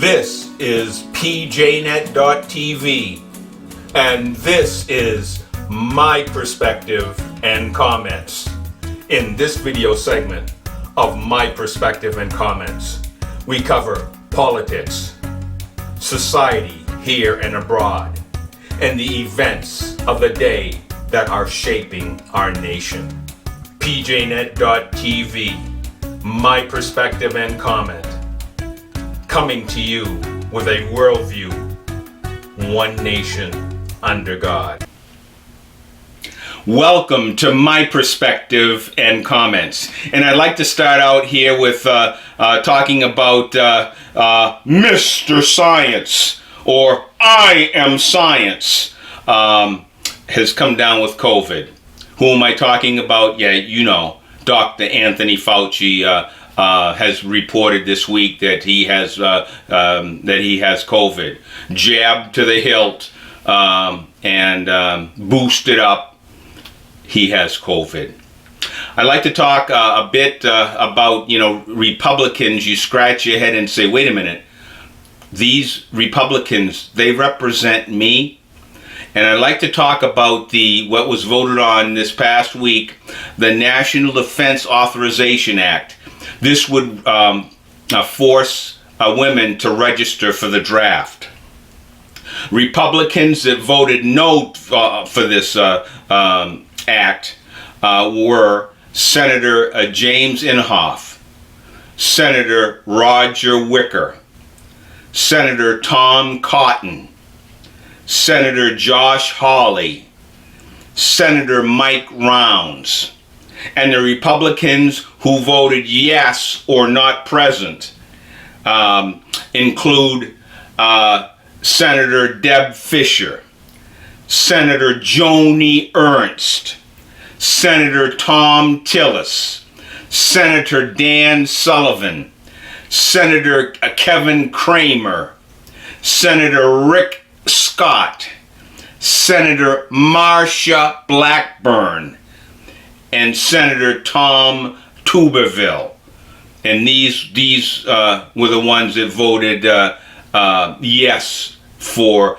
This is PJNET.TV, and this is my perspective and comments. In this video segment of My Perspective and Comments, we cover politics, society here and abroad, and the events of the day that are shaping our nation. PJNET.TV, My Perspective and Comment, coming to you with a worldview, one nation under God. Welcome to My Perspective and Comments. And I'd like to start out here with talking about Mr. Science, or I Am Science, has come down with COVID. Who am I talking about? Yeah, you know, Dr. Anthony Fauci has reported this week that he has COVID, jabbed to the hilt and boosted up. He has COVID. I'd like to talk a bit about, Republicans. You scratch your head and say, wait a minute, these Republicans, they represent me. And I'd like to talk about what was voted on this past week, the National Defense Authorization Act. This would force women to register for the draft. Republicans that voted no for this act were Senator James Inhofe, Senator Roger Wicker, Senator Tom Cotton, Senator Josh Hawley, Senator Mike Rounds, and the Republicans who voted yes or not present include Senator Deb Fischer, Senator Joni Ernst, Senator Tom Tillis, Senator Dan Sullivan, Senator Kevin Cramer, Senator Rick Scott, Senator Marsha Blackburn, and Senator Tom Tuberville. And these were the ones that voted yes for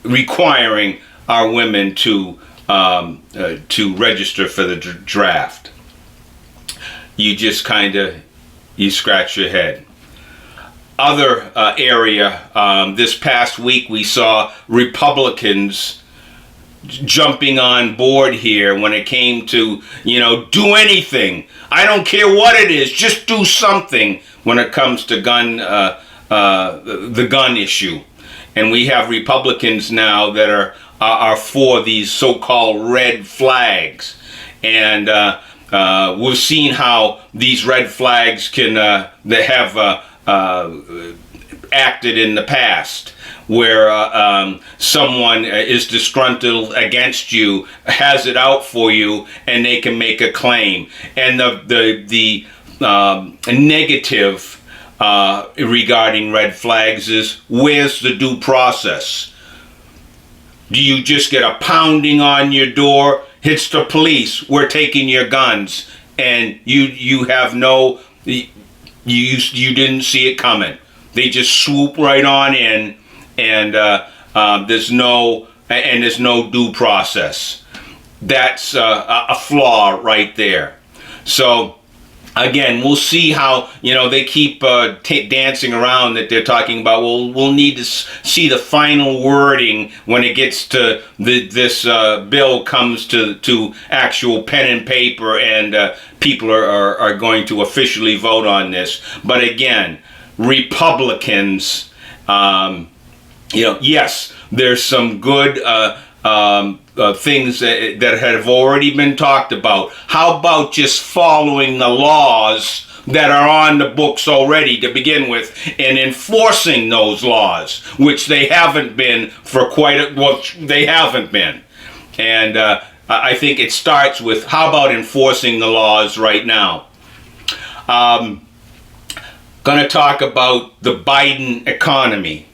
requiring our women to register for the draft. You just you scratch your head. Other area, this past week we saw Republicans jumping on board here when it came to, do anything. I don't care what it is, just do something when it comes to the gun issue. And we have Republicans now that are for these so-called red flags. And we've seen how these red flags they have acted in the past, where someone is disgruntled against you, has it out for you, and they can make a claim. And the negative regarding red flags is, where's the due process? Do you just get a pounding on your door? It's the police. We're taking your guns, and you have no. You didn't see it coming. They just swoop right on in, and there's no due process. That's a flaw right there. So again, we'll see how they keep dancing around that they're talking about. Well, we'll need to see the final wording when it gets to this bill comes to actual pen and paper, and people are going to officially vote on this. But again, Republicans, yes, there's some good things that have already been talked about. How about just following the laws that are on the books already to begin with, and enforcing those laws, which they haven't been for they haven't been. And I think it starts with, how about enforcing the laws right now? Going to talk about the Biden economy.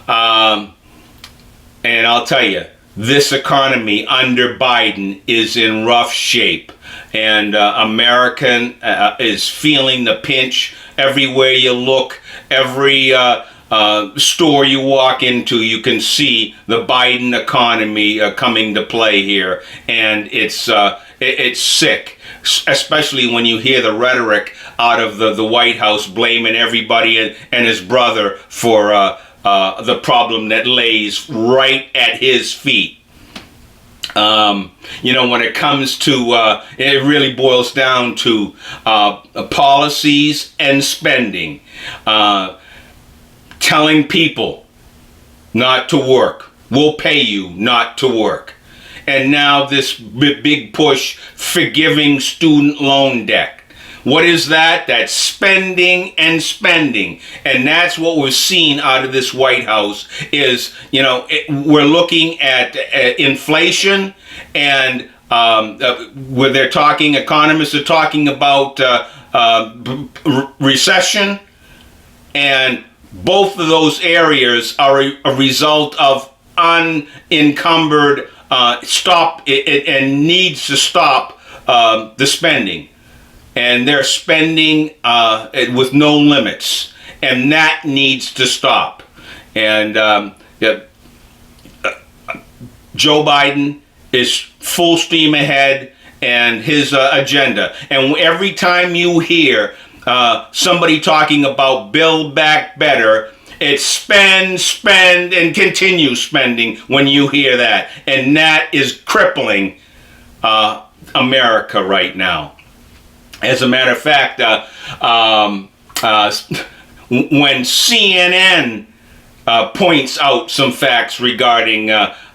And I'll tell you, this economy under Biden is in rough shape, and American is feeling the pinch everywhere you look. Every store you walk into, you can see the Biden economy coming to play here, and it's sick, especially when you hear the rhetoric out of the White House blaming everybody and his brother for the problem that lays right at his feet. When it comes to, it really boils down to policies and spending. Telling people not to work. We'll pay you not to work. And now this big push for giving student loan debt. What is that? That's spending and spending. And that's what we're seeing out of this White House is, we're looking at inflation, and where they're talking, economists are talking about recession, and both of those areas are a result of unencumbered and needs to stop the spending. And they're spending with no limits, and that needs to stop. And Joe Biden is full steam ahead, and his agenda. And every time you hear somebody talking about Build Back Better, it's spend, and continue spending when you hear that. And that is crippling America right now. As a matter of fact, when CNN points out some facts regarding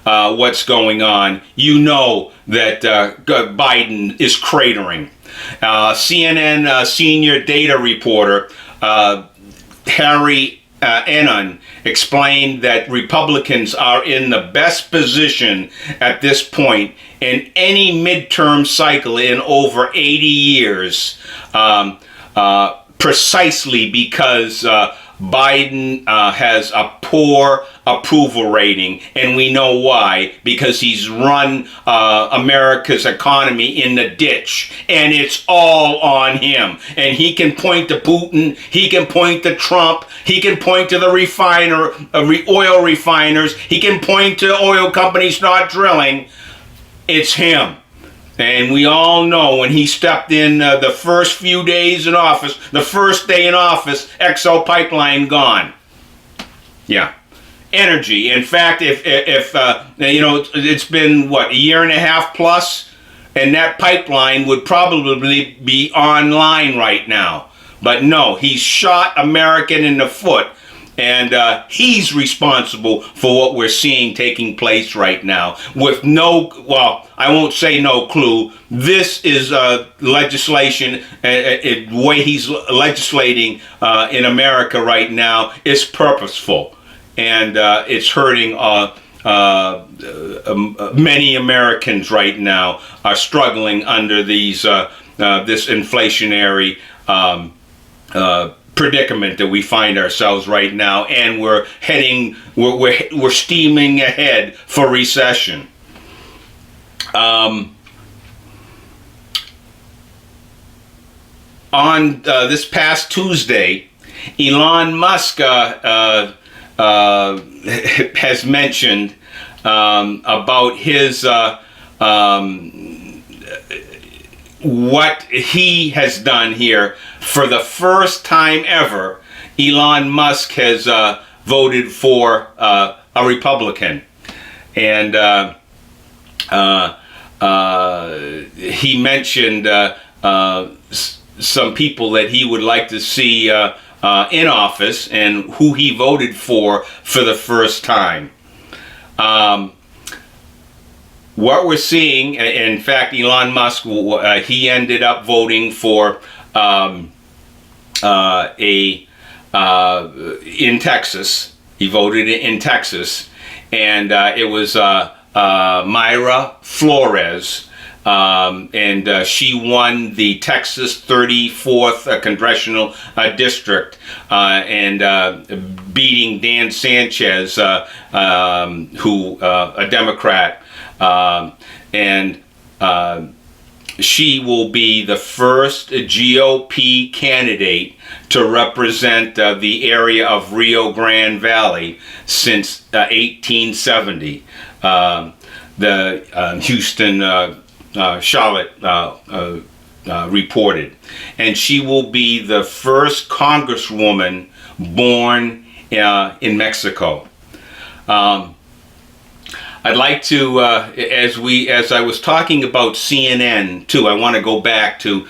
what's going on, you know that Biden is cratering. CNN senior data reporter Harry Enon explained that Republicans are in the best position at this point in any midterm cycle in over 80 years, precisely because Biden has a poor approval rating, and we know why, because he's run America's economy in the ditch, and it's all on him. And he can point to Putin, he can point to Trump, he can point to the oil refiners, he can point to oil companies not drilling. It's him. And we all know when he stepped in the first few days in office, the first day in office, XO pipeline gone. Yeah. Energy. In fact, if it's been, a year and a half plus, and that pipeline would probably be online right now. But no, he's shot American in the foot. And he's responsible for what we're seeing taking place right now with I won't say no clue. This is legislation, the way he's legislating in America right now is purposeful. And it's hurting many Americans right now are struggling under this inflationary predicament that we find ourselves right now, and we're steaming ahead for recession. On this past Tuesday, Elon Musk has mentioned about his what he has done here. For the first time ever, Elon Musk has voted for a Republican. And he mentioned some people that he would like to see in office and who he voted for the first time. What we're seeing, in fact, Elon Musk, he ended up voting for in Texas. He voted in Texas, and it was Mayra Flores and she won the Texas 34th congressional district, and beating Dan Sanchez, who a Democrat, and she will be the first GOP candidate to represent the area of Rio Grande Valley since 1870. The Houston Charlotte reported. And she will be the first congresswoman born in Mexico. I'd like to, as I was talking about CNN too, I want to go back to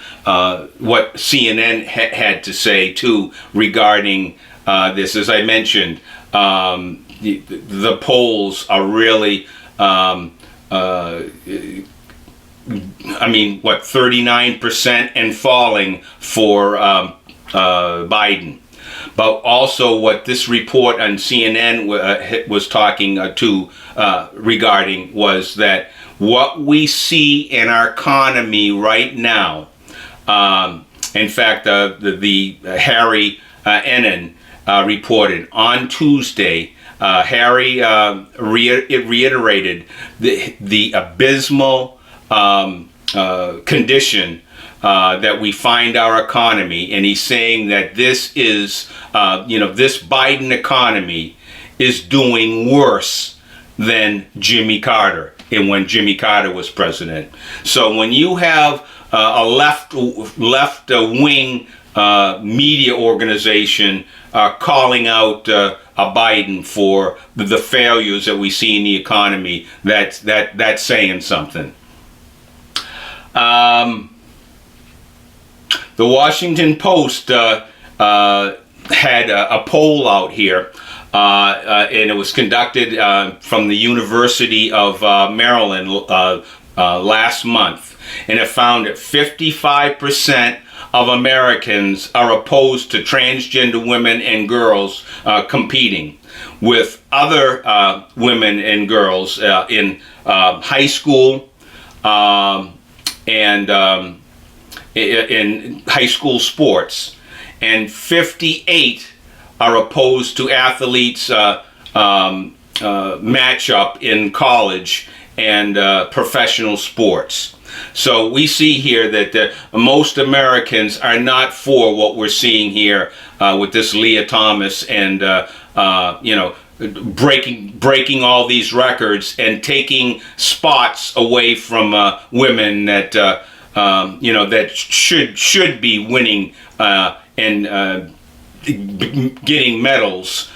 what CNN had to say too regarding this. As I mentioned, the polls are really, 39% and falling for Biden. But also what this report on CNN was talking regarding was that what we see in our economy right now, in fact, the Harry Ennen reported on Tuesday, Harry reiterated the abysmal condition that we find our economy, and he's saying that this is, this Biden economy is doing worse than Jimmy Carter, and when Jimmy Carter was president. So when you have a left-wing media organization calling out Biden for the failures that we see in the economy, that's saying something. The Washington Post had a poll out here, and it was conducted from the University of Maryland last month, and it found that 55% of Americans are opposed to transgender women and girls competing with other women and girls in high school and in high school sports, and 58 are opposed to athletes matchup in college and professional sports. So we see here that most Americans are not for what we're seeing here with this Leah Thomas and breaking all these records and taking spots away from women that that should be winning and getting medals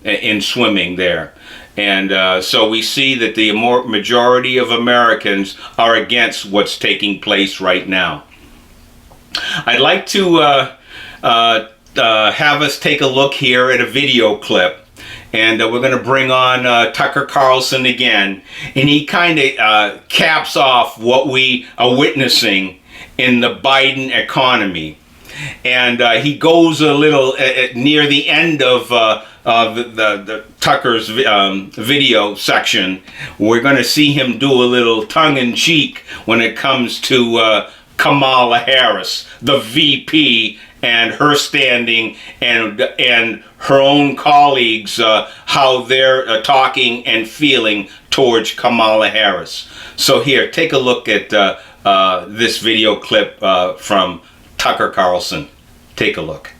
in swimming there. And so we see that the majority of Americans are against what's taking place right now. I'd like to have us take a look here at a video clip. And we're going to bring on Tucker Carlson again. And he kind of caps off what we are witnessing in the Biden economy. And he goes a little near the end of the Tucker's video section. We're going to see him do a little tongue-in-cheek when it comes to Kamala Harris, the VP, and her standing and her own colleagues, how they're talking and feeling towards Kamala Harris. So here, take a look at this video clip from Tucker Carlson. Take a look.